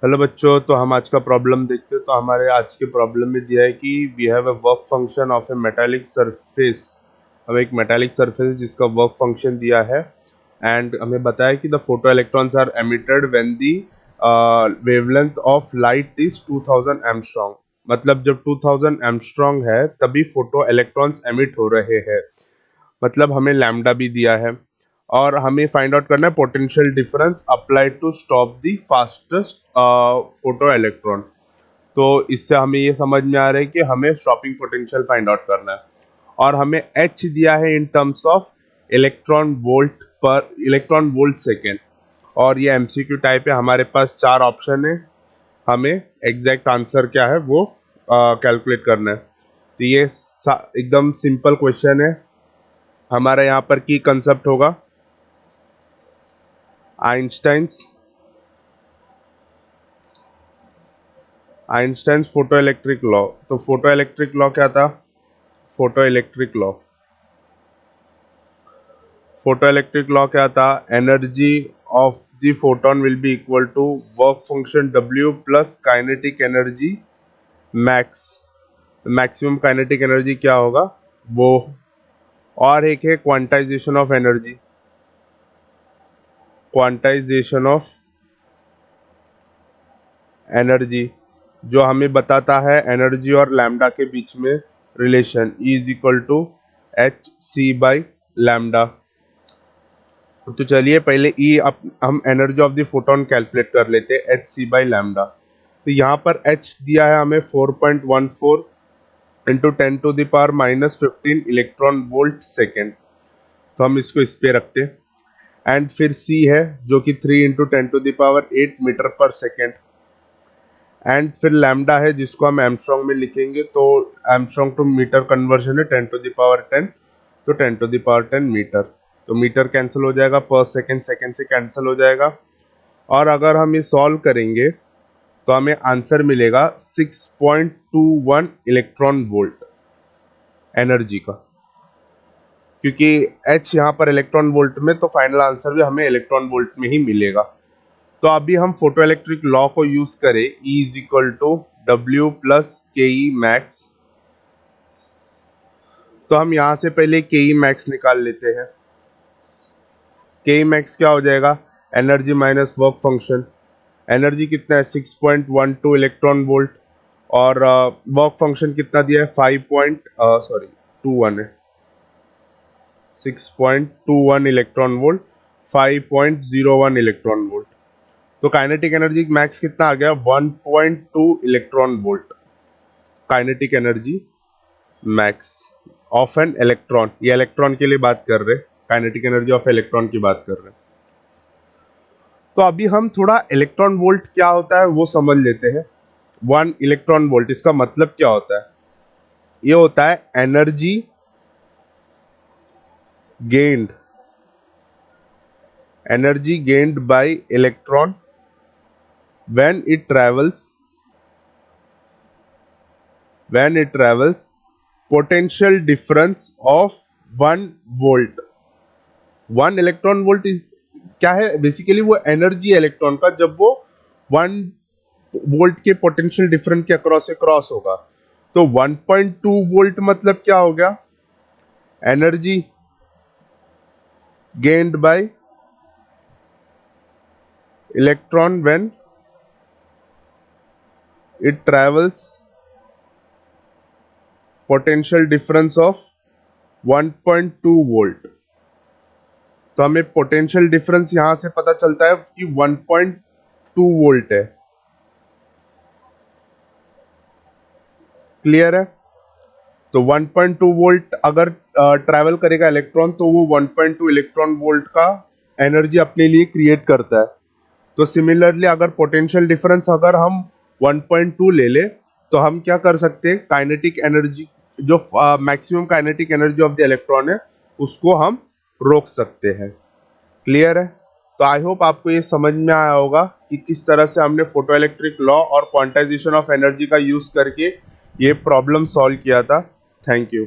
Hello बच्चों, तो हम आज का प्रॉब्लम देखते हैं। तो हमारे आज के प्रॉब्लम में दिया है कि we have a work function of a metallic surface. हमें एक मेटालिक सरफेस जिसका वर्क फंक्शन दिया है एंड हमें बताया कि the photoelectrons are emitted when the wavelength of light is 2000 angstrom. मतलब जब 2000 एंगस्ट्रॉम है तभी फोटो इलेक्ट्रॉन्स एमिट हो रहे हैं। मतलब हमें लैम्डा भी दिया है और हमें फाइंड आउट करना है potential difference applied to stop the fastest photoelectron. तो इससे हमें ये समझ में आ रहा है कि हमें स्टॉपिंग पोटेंशियल फाइंड आउट करना है और हमें एच दिया है in terms of electron volt second. और ये एमसीक्यू टाइप है, हमारे पास 4 ऑप्शन है, हमें एग्जैक्ट आंसर क्या है वो कैलकुलेट करना है। तो ये एकदम सिंपल क्वेश्चन है। हमारा यहाँ पर की कंसेप्ट होगा Einstein's Einstein's photoelectric law. तो फोटो इलेक्ट्रिक लॉ क्या था? Photoelectric law photoelectric law क्या था? Energy of the photon will be equal to work function W plus kinetic energy max. Maximum kinetic energy क्या होगा वो। और एक है quantisation of energy. Quantisation of energy जो हमें बताता है एनर्जी और लैम्डा के बीच में relation E is equal to h c by lambda. तो चलिए पहले हम energy of the photon calculate कर लेते हैं एच सी बाई लैम्डा। तो यहाँ पर H दिया है हमें 4.14 इंटू 10⁻⁻15 इलेक्ट्रॉन वोल्ट सेकेंड। तो हम इसको इस पे रखते हैं एंड फिर C है जो कि 3 इंटू 10⁸ मीटर पर सेकेंड एंड फिर लैम्डा है जिसको हम एमस्ट्रॉन्ग में लिखेंगे। तो एमस्ट्रॉन्ग टू मीटर कन्वर्जन है 10⁻10, तो 10⁻10 मीटर। तो मीटर कैंसिल हो जाएगा, पर सेकेंड सेकेंड से कैंसिल हो जाएगा। और अगर हम ये सॉल्व करेंगे तो हमें आंसर मिलेगा 6.21 इलेक्ट्रॉन वोल्ट एनर्जी का। क्योंकि H यहाँ पर इलेक्ट्रॉन वोल्ट में, तो फाइनल आंसर भी हमें इलेक्ट्रॉन वोल्ट में ही मिलेगा। तो अभी हम फोटो इलेक्ट्रिक लॉ को यूज करें E is equal to W plus K E max. तो हम यहां से पहले के ई मैक्स निकाल लेते हैं। के ई मैक्स क्या हो जाएगा? Energy minus work function. Energy कितना है? 6.12 इलेक्ट्रॉन वोल्ट और वर्क फंक्शन कितना दिया है? 5.21 है। 6.21 इलेक्ट्रॉन वोल्ट, 5.01 इलेक्ट्रॉन वोल्ट। तो काइनेटिक एनर्जी मैक्स कितना आ गया? 1.2 electron volt kinetic energy max of an electron. ये इलेक्ट्रॉन के लिए बात कर रहे हैं, काइनेटिक एनर्जी ऑफ इलेक्ट्रॉन की बात कर रहे हैं। तो अभी हम थोड़ा इलेक्ट्रॉन वोल्ट क्या होता है वो समझ लेते हैं। 1 इलेक्ट्रॉन वोल्ट, इसका मतलब क्या होता है? ये होता है energy gained by electron when it travels potential difference of 1 volt। 1 electron volt क्या है? बेसिकली वो एनर्जी इलेक्ट्रॉन का जब वो 1 वोल्ट के पोटेंशियल डिफरेंस के अक्रॉस से क्रॉस होगा। तो 1.2 वोल्ट मतलब क्या हो गया? Energy gained by electron when it travels potential difference of 1.2 volt. तो हमें पोटेंशियल डिफरेंस यहां से पता चलता है कि 1.2 वोल्ट है। क्लियर है? तो 1.2 वोल्ट अगर ट्रैवल करेगा इलेक्ट्रॉन तो वो 1.2 इलेक्ट्रॉन वोल्ट का एनर्जी अपने लिए क्रिएट करता है। तो सिमिलरली अगर पोटेंशियल डिफरेंस अगर हम 1.2 ले ले तो हम क्या कर सकते हैं? काइनेटिक एनर्जी जो maximum kinetic energy of the electron है उसको हम रोक सकते हैं। क्लियर है? तो आई होप आपको ये समझ में आया होगा कि किस तरह से हमने फोटो इलेक्ट्रिक लॉ और क्वांटाइजेशन ऑफ एनर्जी का यूज करके ये प्रॉब्लम सॉल्व किया था। Thank you.